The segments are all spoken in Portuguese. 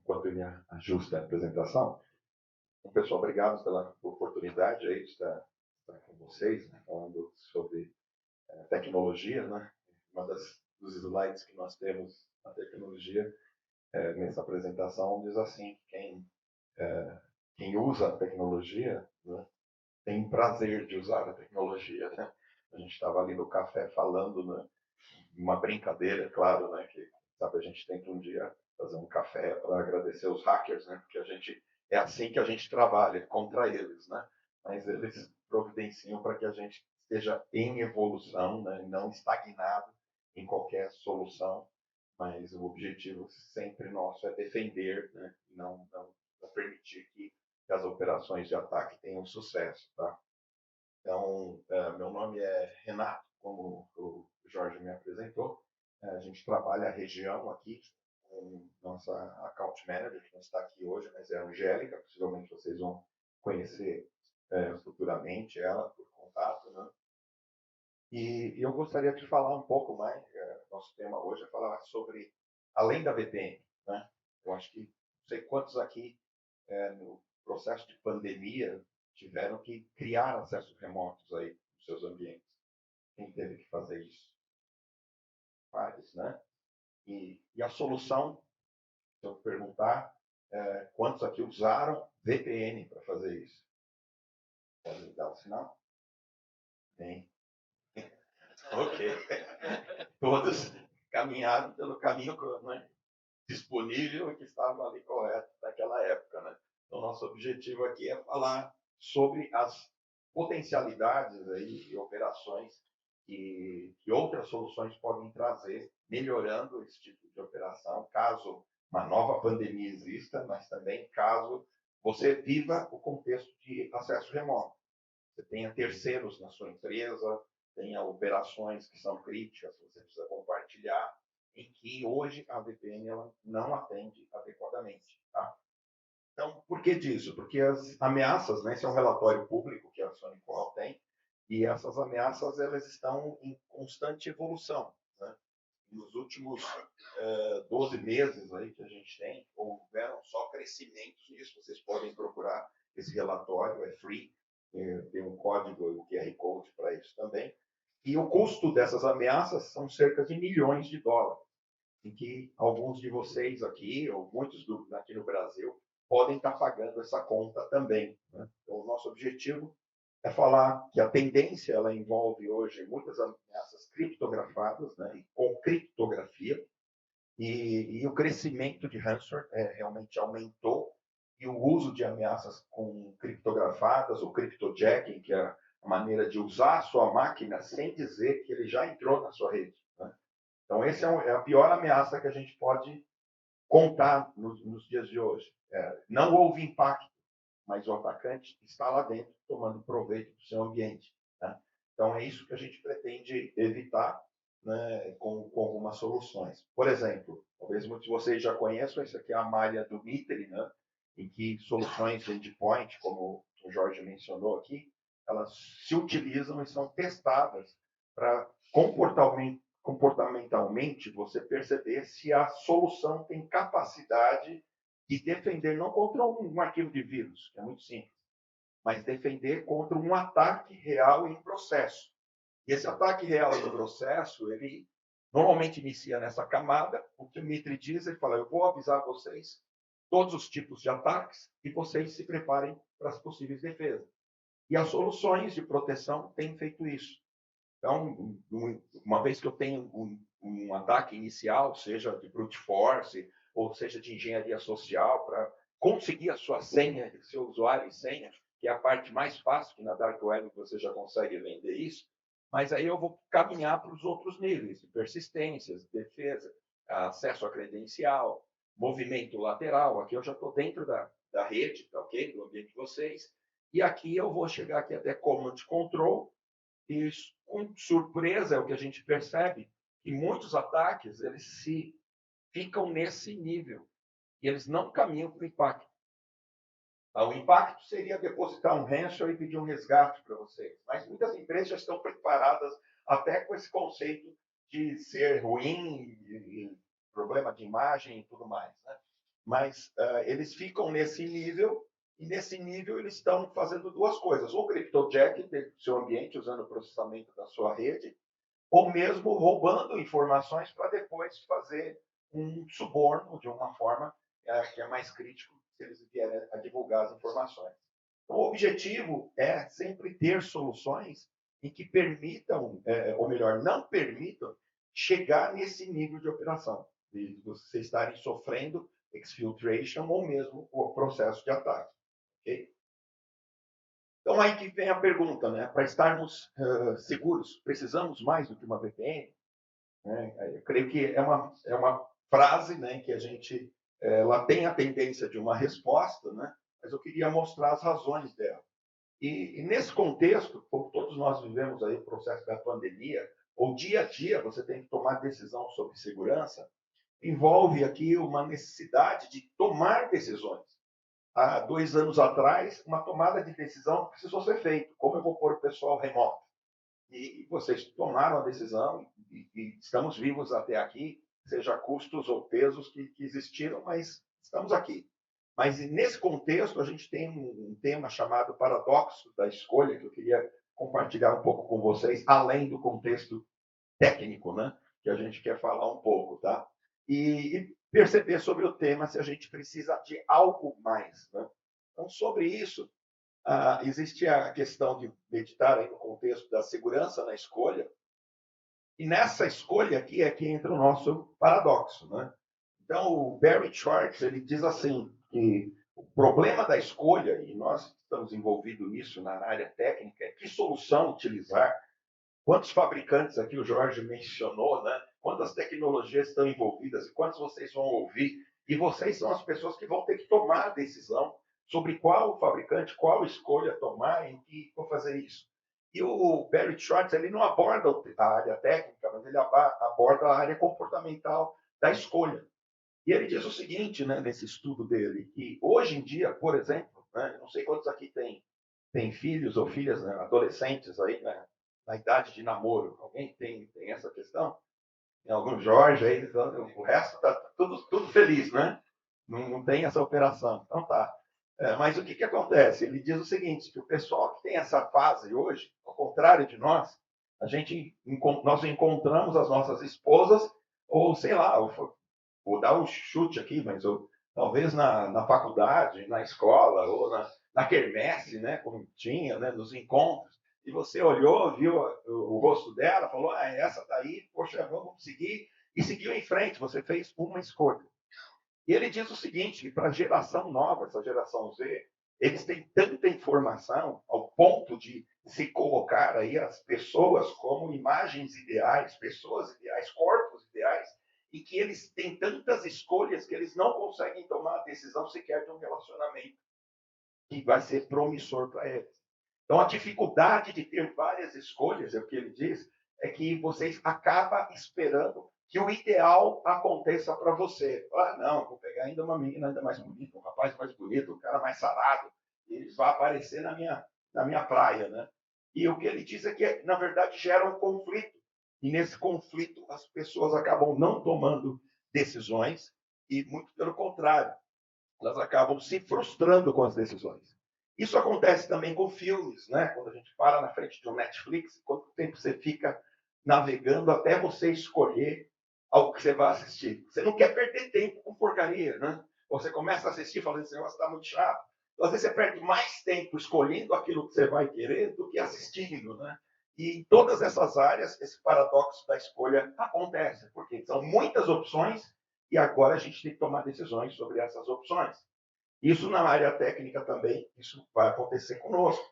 enquanto ele ajusta a apresentação. Então, pessoal, obrigado pela oportunidade aí de estar com vocês, né, falando sobre tecnologia, né? Dos slides que nós temos na tecnologia, nessa apresentação, diz assim, quem usa a tecnologia, né, tem prazer de usar a tecnologia, né? A gente estava ali no café falando, né, uma brincadeira, claro, né, que sabe, a gente tenta um dia fazer um café para agradecer os hackers, né, porque é assim que a gente trabalha contra eles, né? Mas eles providenciam para que a gente esteja em evolução, né, não estagnado em qualquer solução, mas o objetivo sempre nosso é defender, né, não permitir que as operações de ataque tenham sucesso, tá? Então, meu nome é Renato, como o Jorge me apresentou. A gente trabalha a região aqui com nossa account manager, que não está aqui hoje, mas é a Angélica, possivelmente vocês vão conhecer futuramente ela por contato, né? E eu gostaria de falar um pouco mais, nosso tema hoje é falar sobre, além da VPN, né? Eu acho que, não sei quantos aqui, no processo de pandemia, tiveram que criar acessos remotos aí nos seus ambientes. Quem teve que fazer isso? Vários, né? E a solução, se eu perguntar, quantos aqui usaram VPN para fazer isso? Pode me dar um sinal? Tem. Ok. Todos caminharam pelo caminho, né, disponível e que estava ali correto naquela época, né? Então, nosso objetivo aqui é falar sobre as potencialidades aí e operações que outras soluções podem trazer, melhorando esse tipo de operação, caso uma nova pandemia exista, mas também caso você viva o contexto de acesso remoto. Você tenha terceiros na sua empresa, tenha operações que são críticas, você precisa compartilhar, em que hoje a VPN ela não atende adequadamente. Tá? Então, por que disso? Porque as ameaças, né, esse é um relatório público que a Sonicol tem, e essas ameaças elas estão em constante evolução. Né? Nos últimos 12 meses aí que a gente tem, houveram só crescimentos nisso, vocês podem procurar esse relatório, é free, tem um código, o QR Code para isso também. E o custo dessas ameaças são cerca de milhões de dólares, em que alguns de vocês aqui, ou muitos aqui no Brasil, podem estar pagando essa conta também. Né? Então, o nosso objetivo é falar que a tendência ela envolve hoje muitas ameaças criptografadas, né, com criptografia, e o crescimento de ransomware realmente aumentou, e o uso de ameaças com criptografadas, o cryptojacking, que é a maneira de usar a sua máquina sem dizer que ele já entrou na sua rede. Né? Então, essa é a pior ameaça que a gente pode contar nos dias de hoje. Não houve impacto, mas o atacante está lá dentro tomando proveito do seu ambiente. Né? Então, é isso que a gente pretende evitar, né, com algumas soluções. Por exemplo, talvez muitos de vocês já conheçam, essa aqui é a malha do Mitre, né, em que soluções de endpoint, como o Jorge mencionou aqui, elas se utilizam e são testadas para comportamentalmente você perceber se a solução tem capacidade de defender não contra um arquivo de vírus, que é muito simples, mas defender contra um ataque real em processo. E esse ataque real em processo, ele normalmente inicia nessa camada. O que o Mitre diz, ele fala, eu vou avisar vocês todos os tipos de ataques e vocês se preparem para as possíveis defesas. E as soluções de proteção têm feito isso. Então, uma vez que eu tenho um ataque inicial, seja de brute force, ou seja de engenharia social, para conseguir a sua senha, seu usuário e senha, que é a parte mais fácil, que na Dark Web você já consegue vender isso, mas aí eu vou caminhar para os outros níveis, de persistências, defesa, acesso a credencial, movimento lateral. Aqui eu já estou dentro da rede, tá, ok? Do ambiente de vocês. E aqui eu vou chegar aqui até Command Control, e com surpresa é o que a gente percebe, que muitos ataques eles se ficam nesse nível e eles não caminham para o impacto. O impacto seria depositar um ransomware e pedir um resgate para vocês, mas muitas empresas já estão preparadas até com esse conceito de ser ruim, e problema de imagem e tudo mais. Né? mas eles ficam nesse nível, e nesse nível eles estão fazendo duas coisas: ou cryptojack do seu ambiente, usando o processamento da sua rede, ou mesmo roubando informações para depois fazer um suborno de uma forma que é mais crítico se eles vierem a divulgar as informações. Então, o objetivo é sempre ter soluções em que permitam, ou melhor, não permitam chegar nesse nível de operação, de vocês estarem sofrendo exfiltration ou mesmo o processo de ataque. Okay? Então, aí que vem a pergunta, né? Para estarmos seguros, precisamos mais do que uma VPN? Né? Eu creio que é uma frase, né, que a gente ela tem a tendência de uma resposta, né? Mas eu queria mostrar as razões dela. E nesse contexto, como todos nós vivemos aí o processo da pandemia, ou dia a dia você tem que tomar decisão sobre segurança, envolve aqui uma necessidade de tomar decisões. Há 2 anos atrás, uma tomada de decisão precisou ser feita. Como eu vou pôr o pessoal remoto? E vocês tomaram a decisão e estamos vivos até aqui, seja custos ou pesos que existiram, mas estamos aqui. Mas nesse contexto, a gente tem um tema chamado paradoxo da escolha, que eu queria compartilhar um pouco com vocês, além do contexto técnico, né? Que a gente quer falar um pouco, tá? E perceber sobre o tema se a gente precisa de algo mais, né? Então, sobre isso, existe a questão de meditar aí no contexto da segurança na escolha, e nessa escolha aqui é que entra o nosso paradoxo, né? Então, o Barry Schwartz, ele diz assim, que o problema da escolha, e nós estamos envolvidos nisso na área técnica, é que solução utilizar, quantos fabricantes aqui o Jorge mencionou, né? Quantas tecnologias estão envolvidas, e quantos vocês vão ouvir, e vocês são as pessoas que vão ter que tomar a decisão sobre qual fabricante, qual escolha tomar, em que vou fazer isso. E o Barry Schwartz, ele não aborda a área técnica, mas ele aborda a área comportamental da escolha. E ele diz o seguinte, né, nesse estudo dele, que hoje em dia, por exemplo, né, não sei quantos aqui tem filhos ou filhas, né, adolescentes aí, né, na idade de namoro. Alguém tem essa questão? Tem algum Jorge aí? O resto está tudo feliz, né? Não tem essa operação. Então tá. Mas o que acontece? Ele diz o seguinte, que o pessoal que tem essa fase hoje, ao contrário de nós, nós encontramos as nossas esposas, ou sei lá, vou dar um chute aqui, mas talvez na faculdade, na escola, ou na quermesse, né, como tinha, né, nos encontros, e você olhou, viu o rosto dela, falou, essa daí, poxa, vamos seguir, e seguiu em frente, você fez uma escolha. E ele diz o seguinte, para a geração nova, essa geração Z, eles têm tanta informação ao ponto de se colocar aí as pessoas como imagens ideais, pessoas ideais, corpos ideais, e que eles têm tantas escolhas que eles não conseguem tomar a decisão sequer de um relacionamento que vai ser promissor para eles. Então, a dificuldade de ter várias escolhas, é o que ele diz, é que vocês acabam esperando que o ideal aconteça para você. Não, vou pegar ainda uma menina ainda mais bonita, um rapaz mais bonito, um cara mais sarado, e ele vai aparecer na minha praia, né? E o que ele diz é que, na verdade, gera um conflito. E nesse conflito, as pessoas acabam não tomando decisões e, muito pelo contrário, elas acabam se frustrando com as decisões. Isso acontece também com filmes, né? Quando a gente para na frente de um Netflix, quanto tempo você fica navegando até você escolher algo que você vai assistir? Você não quer perder tempo com porcaria, né? Você começa a assistir falando, esse negócio está muito chato. Então, às vezes você perde mais tempo escolhendo aquilo que você vai querer do que assistindo, né? E em todas essas áreas, esse paradoxo da escolha acontece, porque são muitas opções e agora a gente tem que tomar decisões sobre essas opções. Isso na área técnica também, isso vai acontecer conosco.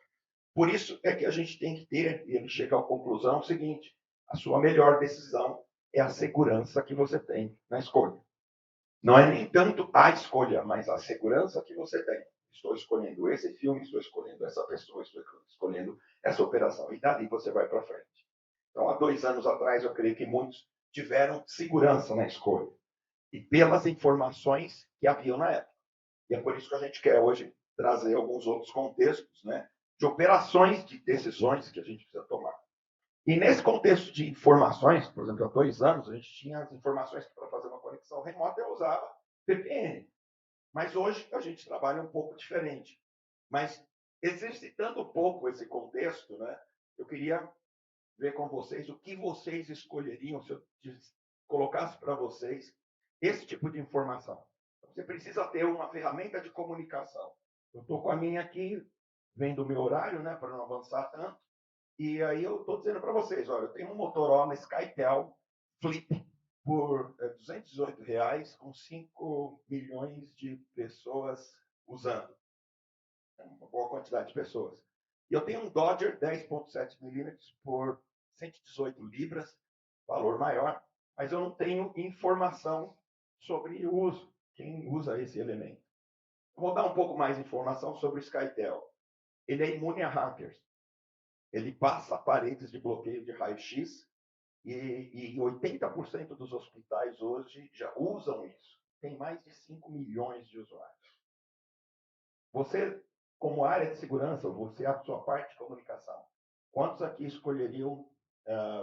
Por isso é que a gente tem que ter, e ele chega à conclusão seguinte, a sua melhor decisão é a segurança que você tem na escolha. Não é nem tanto a escolha, mas a segurança que você tem. Estou escolhendo esse filme, estou escolhendo essa pessoa, estou escolhendo essa operação. E dali você vai para frente. Então, há 2 anos atrás, eu creio que muitos tiveram segurança na escolha. E pelas informações que haviam na época. E é por isso que a gente quer hoje trazer alguns outros contextos, né, de operações, de decisões que a gente precisa tomar. E nesse contexto de informações, por exemplo, há 2 anos, a gente tinha as informações para fazer uma conexão remota, eu usava VPN. Mas hoje a gente trabalha um pouco diferente. Mas exercitando um pouco esse contexto, né, eu queria ver com vocês o que vocês escolheriam se eu colocasse para vocês esse tipo de informação. Você precisa ter uma ferramenta de comunicação. Eu estou com a minha aqui, vendo o meu horário, né, para não avançar tanto. E aí eu estou dizendo para vocês, olha, eu tenho um Motorola Skytel Flip por R$ 218, com 5 milhões de pessoas usando. É uma boa quantidade de pessoas. E eu tenho um Dodger 10.7 milímetros por 118 libras, valor maior, mas eu não tenho informação sobre o uso, quem usa esse elemento. Eu vou dar um pouco mais de informação sobre o Skytel. Ele é imune a hackers. Ele passa paredes de bloqueio de raio-x e 80% dos hospitais hoje já usam isso. Tem mais de 5 milhões de usuários. Você, como área de segurança, você é a sua parte de comunicação. Quantos aqui escolheriam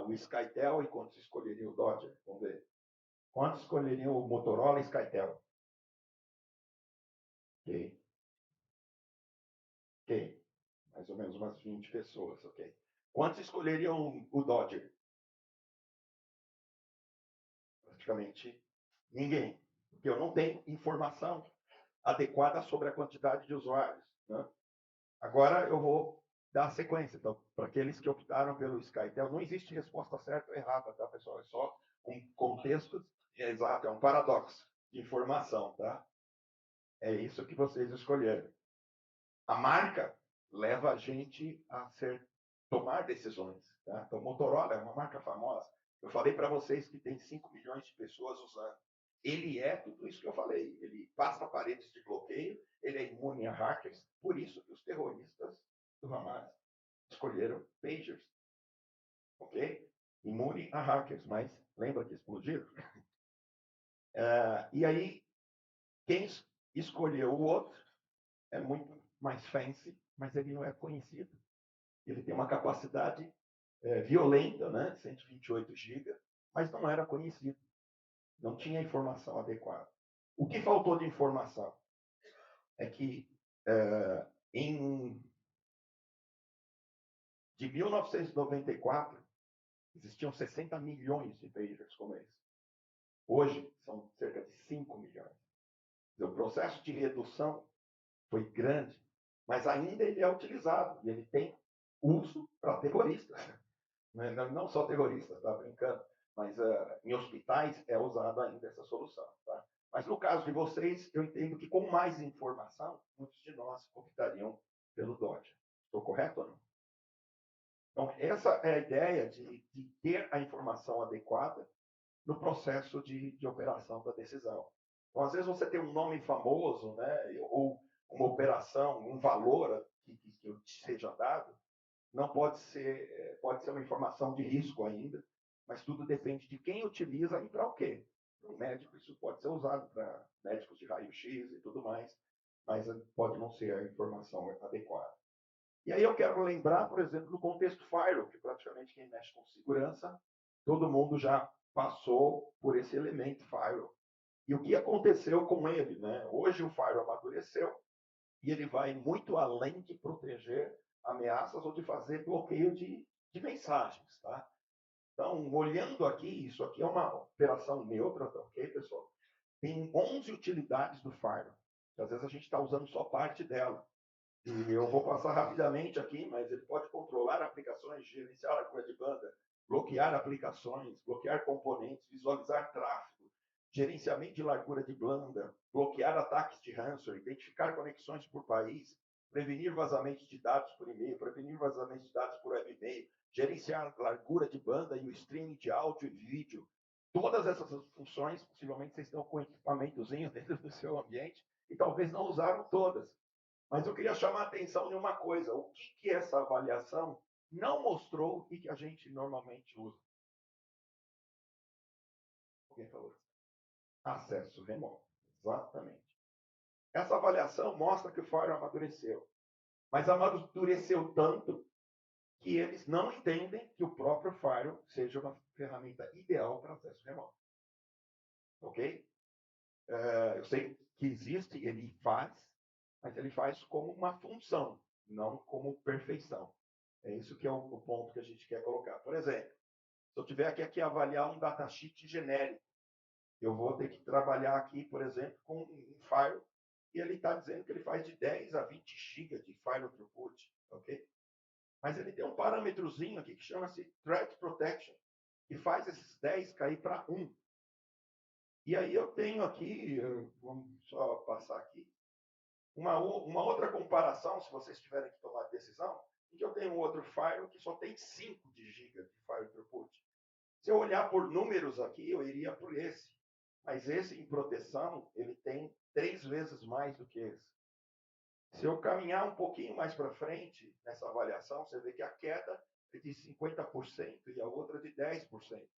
o Skytel e quantos escolheriam o Dodger? Vamos ver. Quantos escolheriam o Motorola Skytel? Ok. Ok. Mais ou menos umas 20 pessoas, ok. Quantos escolheriam o Dodger? Praticamente ninguém. Porque eu não tenho informação adequada sobre a quantidade de usuários. Né? Agora eu vou dar a sequência. Então, para aqueles que optaram pelo Skytel, não existe resposta certa ou errada, tá, pessoal? É só um contexto exato, é um paradoxo de informação, tá? É isso que vocês escolheram. A marca leva a gente a tomar decisões. Tá? Então, Motorola é uma marca famosa. Eu falei para vocês que tem 5 milhões de pessoas usando. Ele é tudo isso que eu falei. Ele passa paredes de bloqueio, ele é imune a hackers. Por isso que os terroristas do Hamas escolheram pagers. Ok? Imune a hackers, mas lembra que explodiram? E aí, quem escolheu o outro é muito mais fancy, mas ele não é conhecido. Ele tem uma capacidade violenta, né? 128 GB, mas não era conhecido. Não tinha informação adequada. O que faltou de informação é que de 1994 existiam 60 milhões de pagers como esse. Hoje são cerca de 5 milhões. O processo de redução foi grande, mas ainda ele é utilizado e ele tem uso para terroristas. Não só terroristas, está brincando, mas em hospitais é usada ainda essa solução. Tá? Mas no caso de vocês, eu entendo que com mais informação, muitos de nós optariam pelo Dodge. Estou correto ou não? Então, essa é a ideia de ter a informação adequada no processo de operação da decisão. Então, às vezes você tem um nome famoso, né, ou uma operação, um valor que seja dado, não pode ser uma informação de risco ainda, mas tudo depende de quem utiliza e para o quê. Para o médico, isso pode ser usado para médicos de raio-x e tudo mais, mas pode não ser a informação adequada. E aí eu quero lembrar, por exemplo, do contexto Firewall, que praticamente quem mexe com segurança, todo mundo já passou por esse elemento Firewall. E o que aconteceu com ele? Né? Hoje o Firewall amadureceu e ele vai muito além de proteger ameaças ou de fazer bloqueio de mensagens. Tá? Então, olhando aqui, isso aqui é uma operação neutra, tá ok, pessoal? Tem 11 utilidades do Firewall. Às vezes a gente está usando só parte dela. E eu vou passar rapidamente aqui, mas ele pode controlar aplicações, gerenciar a largura de banda, bloquear aplicações, bloquear componentes, visualizar tráfego, gerenciamento de largura de banda, bloquear ataques de ransomware, identificar conexões por país, prevenir vazamentos de dados por e-mail, prevenir vazamentos de dados por web e-mail, gerenciar largura de banda e o streaming de áudio e vídeo. Todas essas funções, possivelmente vocês estão com equipamentozinho dentro do seu ambiente e talvez não usaram todas. Mas eu queria chamar a atenção em uma coisa. O que essa avaliação não mostrou e que a gente normalmente usa? Alguém falou? Acesso remoto. Exatamente. Essa avaliação mostra que o Firewall amadureceu. Mas amadureceu tanto que eles não entendem que o próprio Firewall seja uma ferramenta ideal para acesso remoto. Ok? Eu sei que existe, ele faz, mas ele faz como uma função, não como perfeição. É isso que é o ponto que a gente quer colocar. Por exemplo, se eu tiver aqui avaliar um datasheet genérico, eu vou ter que trabalhar aqui, por exemplo, com um file, e ele está dizendo que ele faz de 10 a 20 GB de file throughput, ok? Mas ele tem um parâmetrozinho aqui que chama-se Thread Protection, que faz esses 10 cair para 1. E aí eu tenho aqui, vamos só passar aqui, uma outra comparação, se vocês tiverem que tomar decisão, em que eu tenho um outro file que só tem 5 de GB de file throughput. Se eu olhar por números aqui, eu iria por esse. Mas esse, em proteção, ele tem 3 vezes mais do que esse. Se eu caminhar um pouquinho mais para frente nessa avaliação, você vê que a queda é de 50% e a outra de 10%.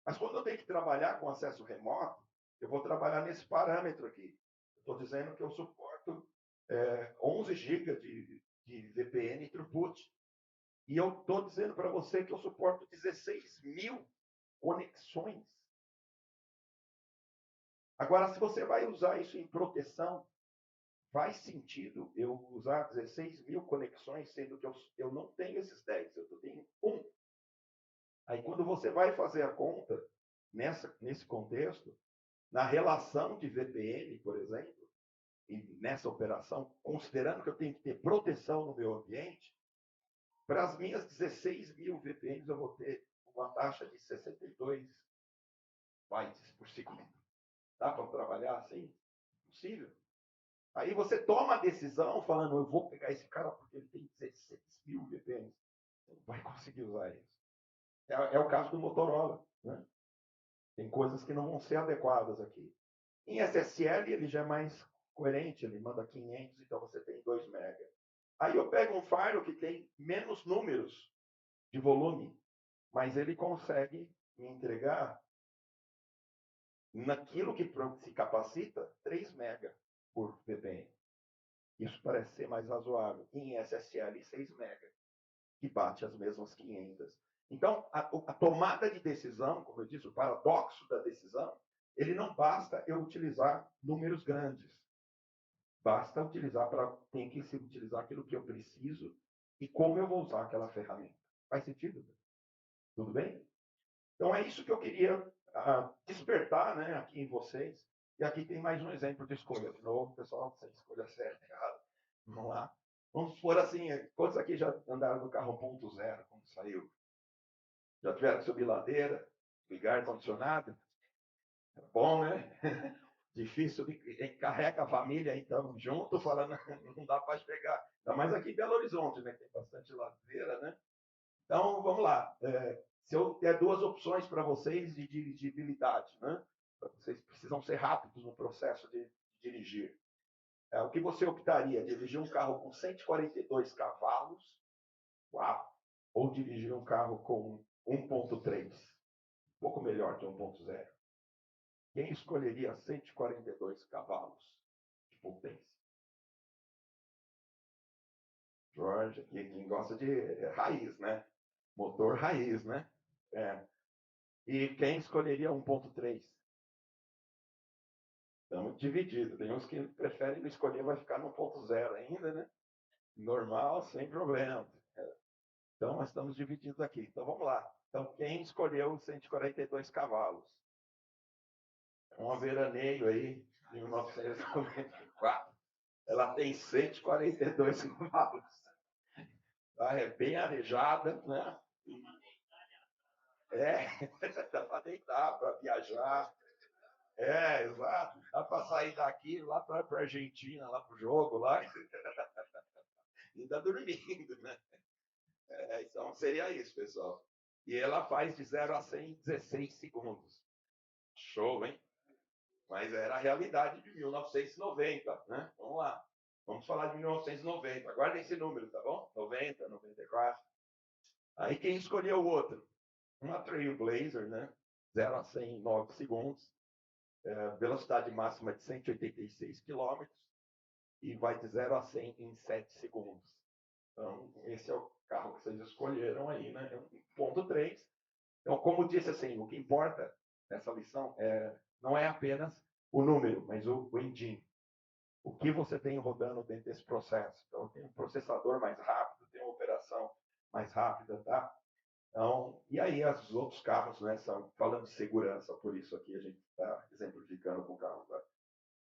Mas quando eu tenho que trabalhar com acesso remoto, eu vou trabalhar nesse parâmetro aqui. Estou dizendo que eu suporto 11 GB de VPN throughput. E eu estou dizendo para você que eu suporto 16 mil conexões. Agora, se você vai usar isso em proteção, faz sentido eu usar 16 mil conexões, sendo que eu não tenho esses 10, eu tenho 1. Aí, quando você vai fazer a conta, nesse contexto, na relação de VPN, por exemplo, e nessa operação, considerando que eu tenho que ter proteção no meu ambiente, para as minhas 16 mil VPNs eu vou ter uma taxa de 62 bytes por segundo. Dá para trabalhar assim? Possível. Aí você toma a decisão falando, eu vou pegar esse cara porque ele tem 16 mil VPNs. Você não vai conseguir usar isso. É o caso do Motorola. Né? Tem coisas que não vão ser adequadas aqui. Em SSL, ele já é mais coerente, ele manda 500, então você tem 2 MB. Aí eu pego um file que tem menos números de volume, mas ele consegue me entregar naquilo que se capacita 3 MB por VPN. Isso parece ser mais razoável. Em SSL, 6 MB, que bate as mesmas 500. Então, a tomada de decisão, como eu disse, o paradoxo da decisão, ele não basta eu utilizar números grandes. Basta utilizar tem que se utilizar aquilo que eu preciso e como eu vou usar aquela ferramenta. Faz sentido? Tudo bem? Então, é isso que eu queria despertar, né, aqui em vocês. E aqui tem mais um exemplo de escolha. De novo, pessoal, sem escolha certa, errada. Vamos lá. Vamos supor assim, quantos aqui já andaram no carro 1.0 quando saiu? Já tiveram que subir ladeira, ligar ar-condicionado? É bom, né? Difícil, carrega a família, então, junto, falando, não dá para pegar. Ainda mais aqui em Belo Horizonte, né? Tem bastante ladeira, né? Então, vamos lá. Se eu der 2 opções para vocês de dirigibilidade, né? Vocês precisam ser rápidos no processo de dirigir. O que você optaria? Dirigir um carro com 142 cavalos, uau, ou dirigir um carro com 1.3, um pouco melhor que 1.0? Quem escolheria 142 cavalos de potência? Jorge, quem gosta de raiz, né? Motor raiz, né? E quem escolheria 1.3? Estamos divididos. Tem uns que preferem não escolher, vai ficar no 1.0 ainda, né? Normal, sem problema. Então, nós estamos divididos aqui. Então, vamos lá. Então, quem escolheu 142 cavalos? Um veraneio aí, em 1994. Ela tem 142 cavalos. É bem arejada, né? Dá para deitar, para viajar. Exato. Dá para sair daqui, lá para a Argentina, lá para o jogo, lá. Ainda dormindo, né? Então, seria isso, pessoal. E ela faz de 0 a 100 em 16 segundos. Show, hein? Mas era a realidade de 1990, né? Vamos lá. Vamos falar de 1990. Guardem esse número, tá bom? 90, 94. Aí quem escolheu o outro? Uma Trailblazer, né? 0 a 100 em 9 segundos. Velocidade máxima de 186 km. E vai de 0 a 100 em 7 segundos. Então, esse é o carro que vocês escolheram aí, né? 1.3. Então, como disse assim, o que importa nessa lição não é apenas o número, mas o engine, o que você tem rodando dentro desse processo. Então, tem um processador mais rápido, tem uma operação mais rápida, tá? Então, e aí os outros carros, né, são, falando de segurança, por isso aqui a gente está exemplificando com o carro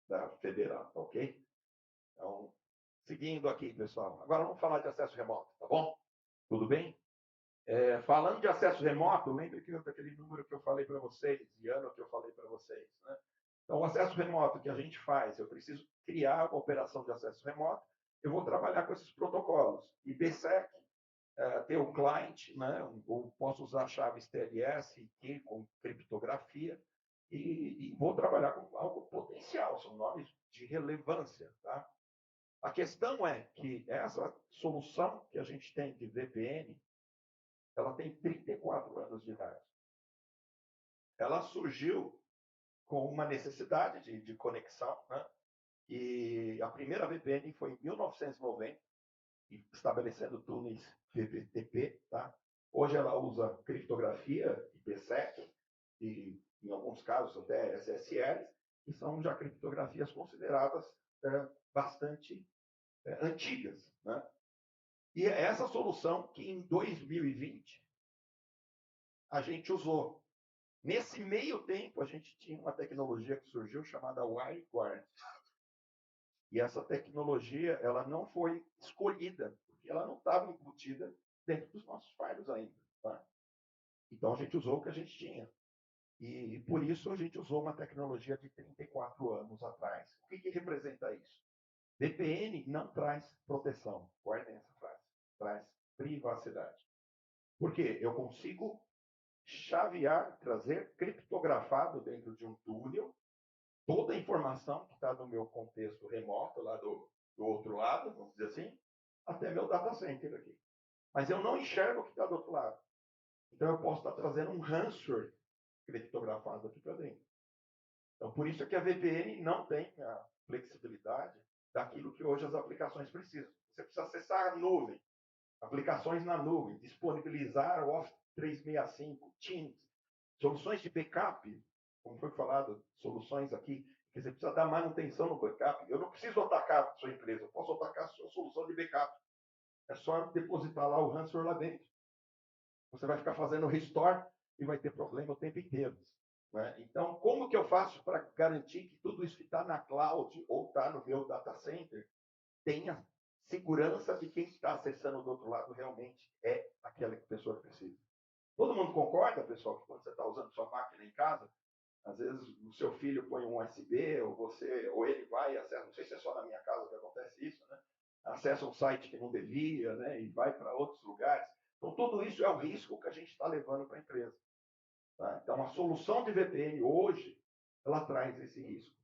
da Federal, tá ok? Então, seguindo aqui, pessoal. Agora vamos falar de acesso remoto, tá bom? Tudo bem? Falando de acesso remoto, lembre que daquele número que eu falei para vocês, e ano que eu falei para vocês, né? Então, o acesso remoto que a gente faz, eu preciso criar uma operação de acesso remoto, eu vou trabalhar com esses protocolos. IPsec, ter o client, né? Ou posso usar chaves TLS e key com criptografia, e vou trabalhar com algo potencial, são nomes de relevância, tá? A questão é que essa solução que a gente tem de VPN, ela tem 34 anos de idade. Ela surgiu com uma necessidade de conexão, né? E a primeira VPN foi em 1990, estabelecendo túneis VPTP, tá? Hoje ela usa criptografia, IPsec, e em alguns casos até SSL, que são já criptografias consideradas bastante antigas, né? E é essa solução que em 2020 a gente usou. Nesse meio tempo, a gente tinha uma tecnologia que surgiu chamada WireGuard. E essa tecnologia, ela não foi escolhida, porque ela não estava embutida dentro dos nossos firewalls ainda. Tá? Então, a gente usou o que a gente tinha. E por isso a gente usou uma tecnologia de 34 anos atrás. O que representa isso? VPN não traz proteção. Guardem essa frase. Traz privacidade. Por quê? Eu consigo chavear, trazer criptografado dentro de um túnel toda a informação que está no meu contexto remoto, lá do outro lado, vamos dizer assim, até meu data center aqui. Mas eu não enxergo o que está do outro lado. Então eu posso estar trazendo um ransomware criptografado aqui para dentro. Então por isso é que a VPN não tem a flexibilidade daquilo que hoje as aplicações precisam. Você precisa acessar a nuvem, aplicações na nuvem, disponibilizar o Office 365, Teams, soluções de backup, como foi falado, soluções aqui, que você precisa dar manutenção no backup. Eu não preciso atacar a sua empresa, eu posso atacar a sua solução de backup. É só depositar lá o ransomware lá dentro. Você vai ficar fazendo restore e vai ter problema o tempo inteiro. Né? Então, como que eu faço para garantir que tudo isso que está na cloud ou está no meu data center tenha segurança de quem está acessando do outro lado realmente é aquela que a pessoa precisa? Todo mundo concorda, pessoal, que quando você está usando sua máquina em casa, às vezes o seu filho põe um USB, ou ele vai e acessa, não sei se é só na minha casa que acontece isso, né? Acessa um site que não devia, né? E vai para outros lugares. Então, tudo isso é o risco que a gente está levando para a empresa. Tá? Então, a solução de VPN hoje, ela traz esse risco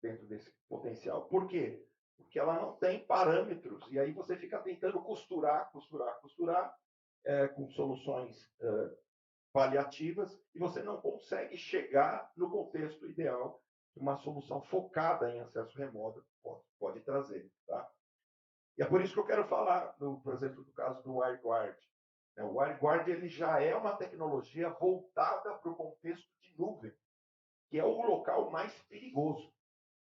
dentro desse potencial. Por quê? Porque ela não tem parâmetros. E aí você fica tentando costurar com soluções paliativas e você não consegue chegar no contexto ideal que uma solução focada em acesso remoto pode trazer. Tá? E é por isso que eu quero falar, por exemplo, do caso do WireGuard. O WireGuard ele já é uma tecnologia voltada para o contexto de nuvem, que é o local mais perigoso.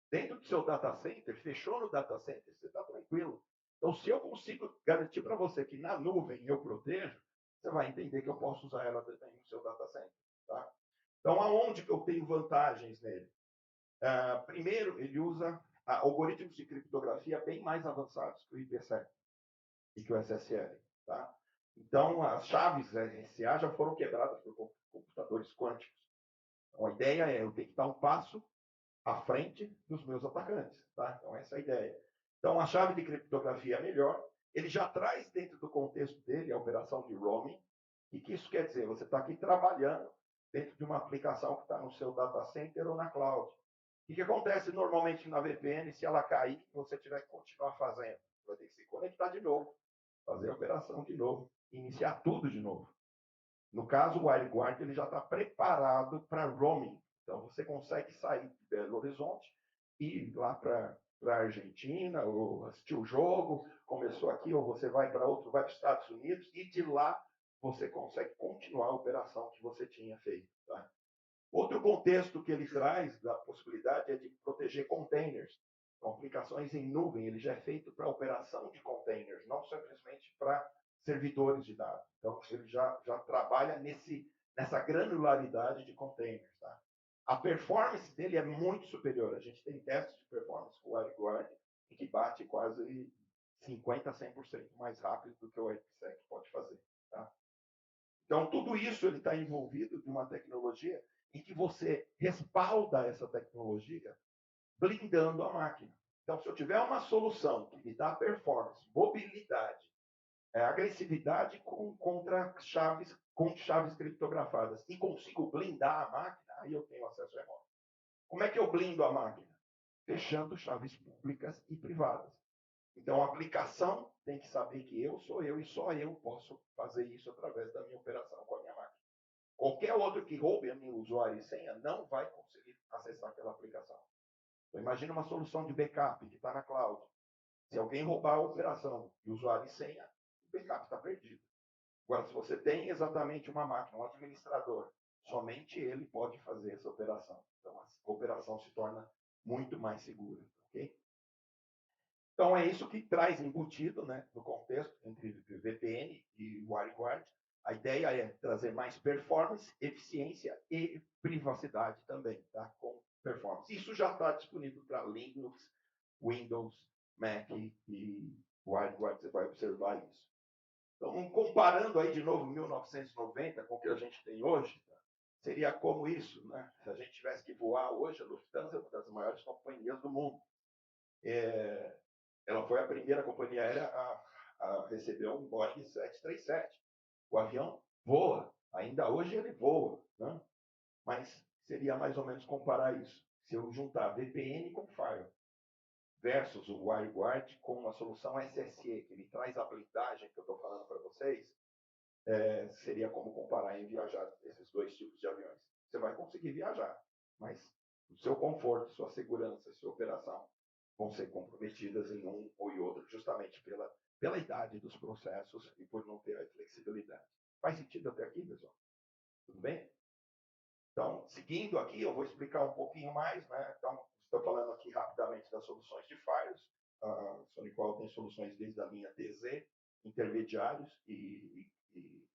Dentro do seu data center, fechou no data center, você está tranquilo. Então, se eu consigo garantir para você que na nuvem eu protejo, você vai entender que eu posso usar ela também no seu data center. Tá? Então, aonde que eu tenho vantagens nele? Primeiro, ele usa algoritmos de criptografia bem mais avançados que o IPsec e que o SSL. Tá? Então, as chaves RSA já foram quebradas por computadores quânticos. Então, a ideia é eu ter que dar um passo à frente dos meus atacantes. Tá? Então, essa é a ideia. Então, a chave de criptografia é melhor. Ele já traz dentro do contexto dele a operação de roaming. E que isso quer dizer? Você está aqui trabalhando dentro de uma aplicação que está no seu data center ou na cloud. O que acontece normalmente na VPN se ela cair e você tiver que continuar fazendo? Você vai ter que se conectar de novo, fazer a operação de novo, iniciar tudo de novo. No caso, o WireGuard ele já está preparado para roaming. Então, você consegue sair de Belo Horizonte e ir lá para a Argentina, ou assistir o jogo, começou aqui, ou você vai para outro, vai para os Estados Unidos, e de lá você consegue continuar a operação que você tinha feito. Tá? Outro contexto que ele traz da possibilidade é de proteger containers. São aplicações em nuvem, ele já é feito para operação de containers, não simplesmente para servidores de dados. Então, ele já trabalha nessa granularidade de containers. Tá? A performance dele é muito superior. A gente tem testes de performance com o WireGuard em que bate quase 50% a 100% mais rápido do que o IPsec pode fazer. Tá? Então, tudo isso ele está envolvido de uma tecnologia em que você respalda essa tecnologia blindando a máquina. Então, se eu tiver uma solução que me dá performance, mobilidade, agressividade contra chaves, com chaves criptografadas, e consigo blindar a máquina, aí eu tenho acesso remoto. Como é que eu blindo a máquina? Fechando chaves públicas e privadas. Então, a aplicação tem que saber que eu sou eu e só eu posso fazer isso através da minha operação com a minha máquina. Qualquer outro que roube a minha usuário e senha não vai conseguir acessar aquela aplicação. Então, imagina uma solução de backup que está na cloud. Se alguém roubar a operação e usuário e senha, o backup está perdido. Agora, se você tem exatamente uma máquina, um administrador, somente ele pode fazer essa operação. Então, a operação se torna muito mais segura. Okay? Então, é isso que traz embutido, né, no contexto entre VPN e WireGuard. A ideia é trazer mais performance, eficiência e privacidade também, tá? Com performance. Isso já está disponível para Linux, Windows, Mac e WireGuard, você vai observar isso. Então, comparando aí de novo 1990 com o que a gente tem hoje, tá? Seria como isso, né? Se a gente tivesse que voar hoje, a Lufthansa é uma das maiores companhias do mundo. Ela foi a primeira companhia aérea a receber um Boeing 737. O avião voa, ainda hoje ele voa, né? Mas seria mais ou menos comparar isso. Se eu juntar VPN com Firewall versus o WireGuard com uma solução SSE, que ele traz a blindagem que eu estou falando para vocês, seria como comparar em viajar esses dois tipos de aviões. Você vai conseguir viajar, mas o seu conforto, sua segurança, sua operação vão ser comprometidas em um ou em outro, justamente pela idade dos processos e por não ter a flexibilidade. Faz sentido até aqui, pessoal? Tudo bem? Então, seguindo aqui, eu vou explicar um pouquinho mais, né? Então, estou falando aqui rapidamente das soluções de Files. A SonicWall tem soluções desde a linha DZ, intermediários e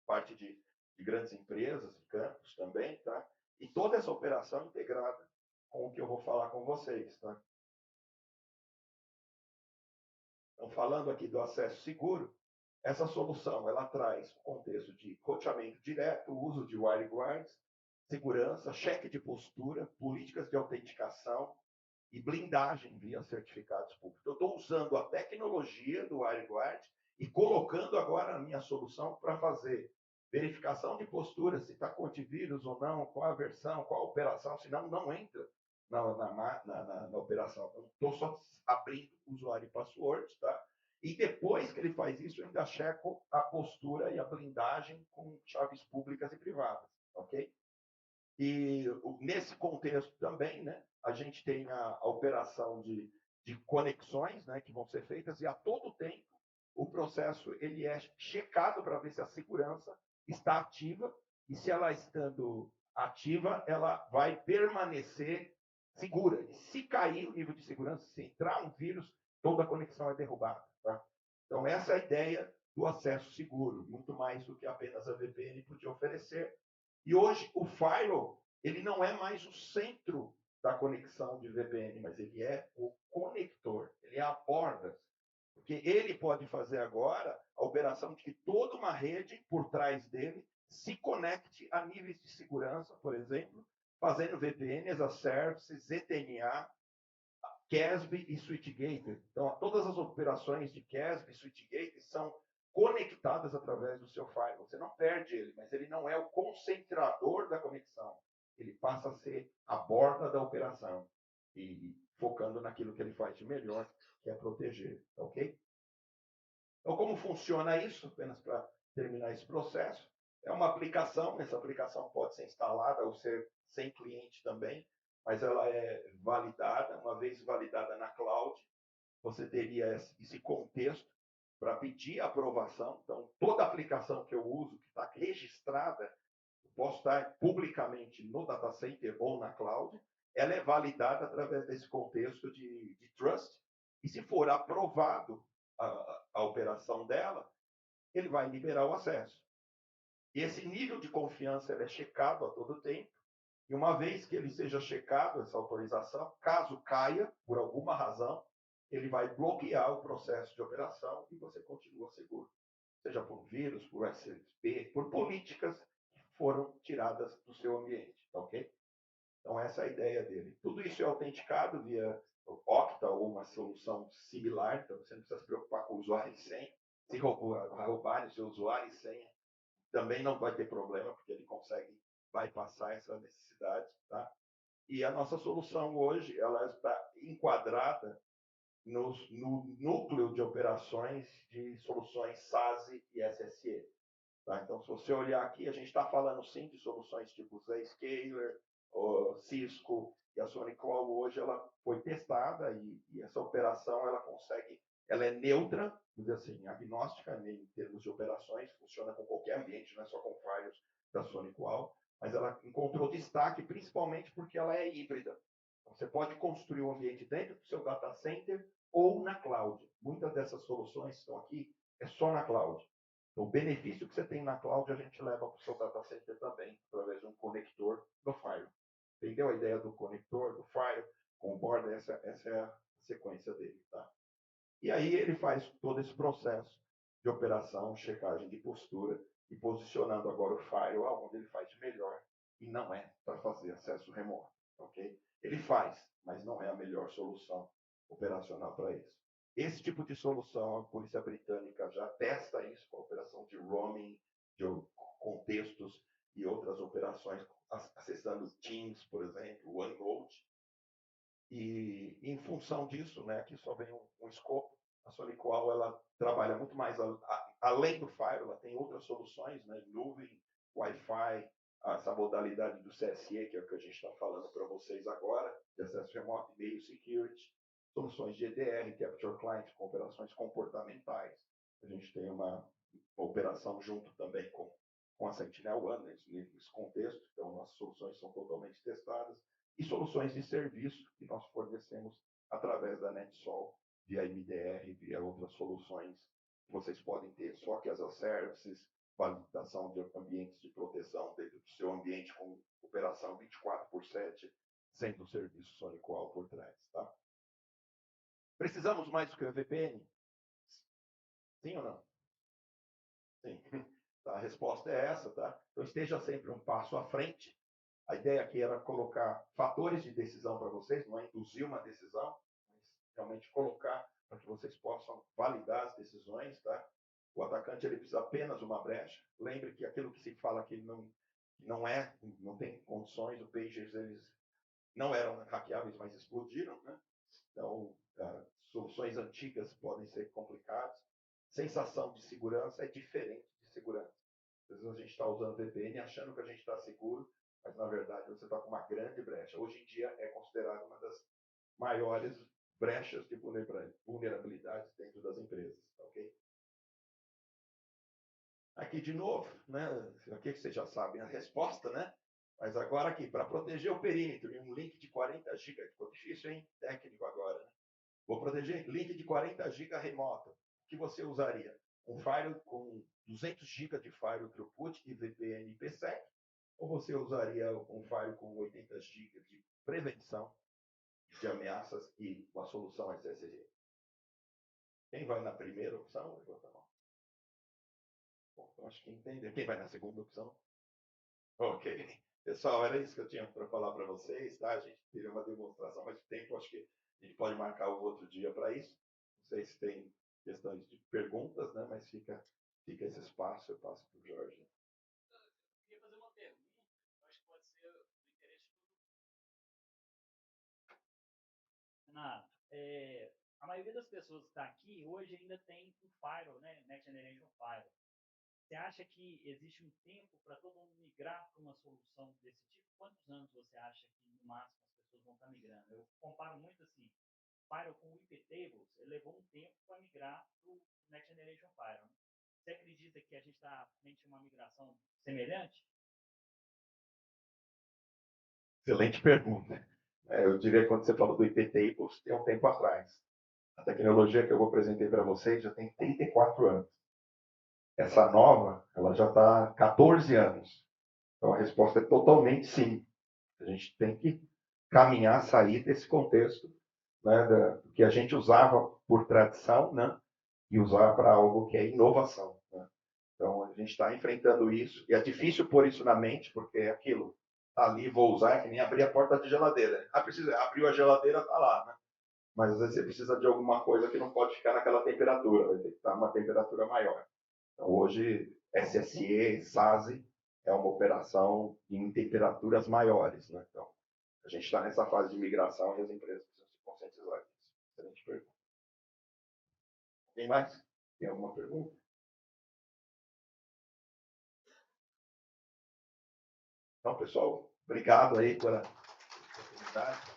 parte de grandes empresas, de campos também, tá? E toda essa operação integrada com o que eu vou falar com vocês, tá? Então, falando aqui do acesso seguro, essa solução ela traz o contexto de roteamento direto, uso de WireGuards, segurança, cheque de postura, políticas de autenticação e blindagem via certificados públicos. Eu estou usando a tecnologia do WireGuard e colocando agora a minha solução para fazer verificação de postura, se está com antivírus ou não, qual a versão, qual a operação, senão não entra na operação. Eu estou só abrindo usuário e password, tá? E depois que ele faz isso, eu ainda checo a postura e a blindagem com chaves públicas e privadas, ok? E nesse contexto também, né, a gente tem a operação de conexões, né, que vão ser feitas, e a todo tempo o processo ele é checado para ver se a segurança está ativa, e se ela estando ativa, ela vai permanecer segura. E se cair o nível de segurança, se entrar um vírus, toda a conexão é derrubada. Tá? Então, essa é a ideia do acesso seguro, muito mais do que apenas a VPN podia oferecer. E hoje o firewall, ele não é mais o centro da conexão de VPN, mas ele é o conector, ele é a borda. Porque ele pode fazer agora a operação de que toda uma rede por trás dele se conecte a níveis de segurança, por exemplo, fazendo VPN as a Service, ZTNA, CASB e SwitchGate. Então, todas as operações de CASB e SwitchGate são conectadas através do seu firewall. Você não perde ele, mas ele não é o concentrador da conexão. Ele passa a ser a borda da operação e focando naquilo que ele faz de melhor, que é proteger, ok? Então, como funciona isso? Apenas para terminar esse processo. É uma aplicação, essa aplicação pode ser instalada ou ser sem cliente também, mas ela é validada, uma vez validada na cloud, você teria esse contexto para pedir aprovação. Então, toda aplicação que eu uso, que está registrada, eu posso estar publicamente no data center ou na cloud, ela é validada através desse contexto de trust, e se for aprovado a operação dela, ele vai liberar o acesso. E esse nível de confiança ele é checado a todo tempo, e uma vez que ele seja checado, essa autorização, caso caia, por alguma razão, ele vai bloquear o processo de operação e você continua seguro. Seja por vírus, por SSP, por políticas que foram tiradas do seu ambiente, ok? Então, essa é a ideia dele. Tudo isso é autenticado via o Okta ou uma solução similar, então você não precisa se preocupar com o usuário e senha. Se roubarem o seu usuário e senha, também não vai ter problema, porque ele consegue bypassar essa necessidade. Tá? E a nossa solução hoje ela está enquadrada no núcleo de operações de soluções SaaS e SSE. Tá? Então, se você olhar aqui, a gente está falando sim de soluções tipo Zscaler, Cisco, e a SonicWall hoje ela foi testada e essa operação ela consegue, ela é neutra, vamos dizer assim, agnóstica em termos de operações, funciona com qualquer ambiente, não é só com firewalls da SonicWall, mas ela encontrou destaque principalmente porque ela é híbrida. Então, você pode construir um ambiente dentro do seu data center ou na cloud. Muitas dessas soluções que estão aqui é só na cloud. O benefício que você tem na cloud, a gente leva para o seu data center também, através de um conector do Fire. Entendeu a ideia do conector, do Fire? Com o borda, essa é a sequência dele. Tá? E aí ele faz todo esse processo de operação, checagem de postura e posicionando agora o Firewall onde ele faz de melhor e não é para fazer acesso remoto. Ok? Ele faz, mas não é a melhor solução operacional para isso. Esse tipo de solução, a Polícia Britânica já testa isso com a operação de roaming, de contextos e outras operações, acessando Teams, por exemplo, OneNote. E em função disso, né, aqui só vem um escopo, a SonicWall ela trabalha muito mais além do Fire, ela tem outras soluções, né, nuvem, Wi-Fi, essa modalidade do CSE, que é o que a gente está falando para vocês agora, de acesso remoto, e-mail security, soluções de EDR, Capture Client, com operações comportamentais. A gente tem uma operação junto também com a SentinelOne, nesse contexto, então nossas soluções são totalmente testadas, e soluções de serviço que nós fornecemos através da NetSol, via MDR, via outras soluções que vocês podem ter, SOC as a Services, validação de ambientes de proteção dentro do seu ambiente com operação 24/7, sendo o serviço SonicWall por trás. Tá? Precisamos mais do que o VPN? Sim ou não? Sim. Tá, a resposta é essa. Tá? Então esteja sempre um passo à frente. A ideia aqui era colocar fatores de decisão para vocês, não é induzir uma decisão, mas realmente colocar para que vocês possam validar as decisões. Tá? O atacante ele precisa apenas uma brecha. Lembre que aquilo que se fala que não tem condições, o Pages eles não eram hackeáveis, mas explodiram. Né? Então, soluções antigas podem ser complicadas. Sensação de segurança é diferente de segurança. Às vezes a gente está usando VPN achando que a gente está seguro, mas na verdade você está com uma grande brecha. Hoje em dia é considerado uma das maiores brechas de vulnerabilidades dentro das empresas. Ok? Aqui de novo, né? Aqui vocês já sabem a resposta, né? Mas agora aqui, para proteger o perímetro em um link de 40 GB, ficou difícil, hein? Técnico agora. Né? Vou proteger link de 40 GB remoto. O que você usaria? Um firewall com 200 GB de firewall throughput e VPN IPsec? Ou você usaria um firewall com 80 GB de prevenção de ameaças e uma solução SSG? Quem vai na primeira opção? Levanta a mão. Bom, então acho que entendeu. Quem vai na segunda opção? Ok. Pessoal, era isso que eu tinha para falar para vocês, tá? A gente teria uma demonstração, mas o tempo, acho que a gente pode marcar um outro dia para isso. Não sei se tem questões de perguntas, né? Mas fica esse espaço, eu passo para o Jorge. Eu queria fazer uma pergunta, acho que pode ser do interesse de todo mundo. Renato, a maioria das pessoas que está aqui hoje ainda tem um firewall, né? Next Generation Firewall. Você acha que existe um tempo para todo mundo migrar para uma solução desse tipo? Quantos anos você acha que, no máximo, as pessoas vão estar migrando? Eu comparo muito assim, Firewall com o IP Tables, ele levou um tempo para migrar para o Next Generation Firewall. Você acredita que a gente está frente a uma migração semelhante? Excelente pergunta. Eu diria que quando você falou do IP Tables, tem um tempo atrás. A tecnologia que eu apresentei para vocês já tem 34 anos. Essa nova, ela já está há 14 anos. Então a resposta é totalmente sim. A gente tem que caminhar, sair desse contexto, né, que a gente usava por tradição, né, e usar para algo que é inovação. Né? Então a gente está enfrentando isso, e é difícil pôr isso na mente, porque é aquilo. Tá ali, vou usar, é que nem abrir a porta de geladeira. Abriu a geladeira, está lá. Né? Mas às vezes você precisa de alguma coisa que não pode ficar naquela temperatura, vai ter que estar uma temperatura maior. Então, hoje, SSE, SASE, é uma operação em temperaturas maiores. Né? Então, a gente está nessa fase de migração e as empresas precisam se conscientizar disso. Excelente pergunta. Tem mais? Tem alguma pergunta? Então, pessoal, obrigado aí pela oportunidade.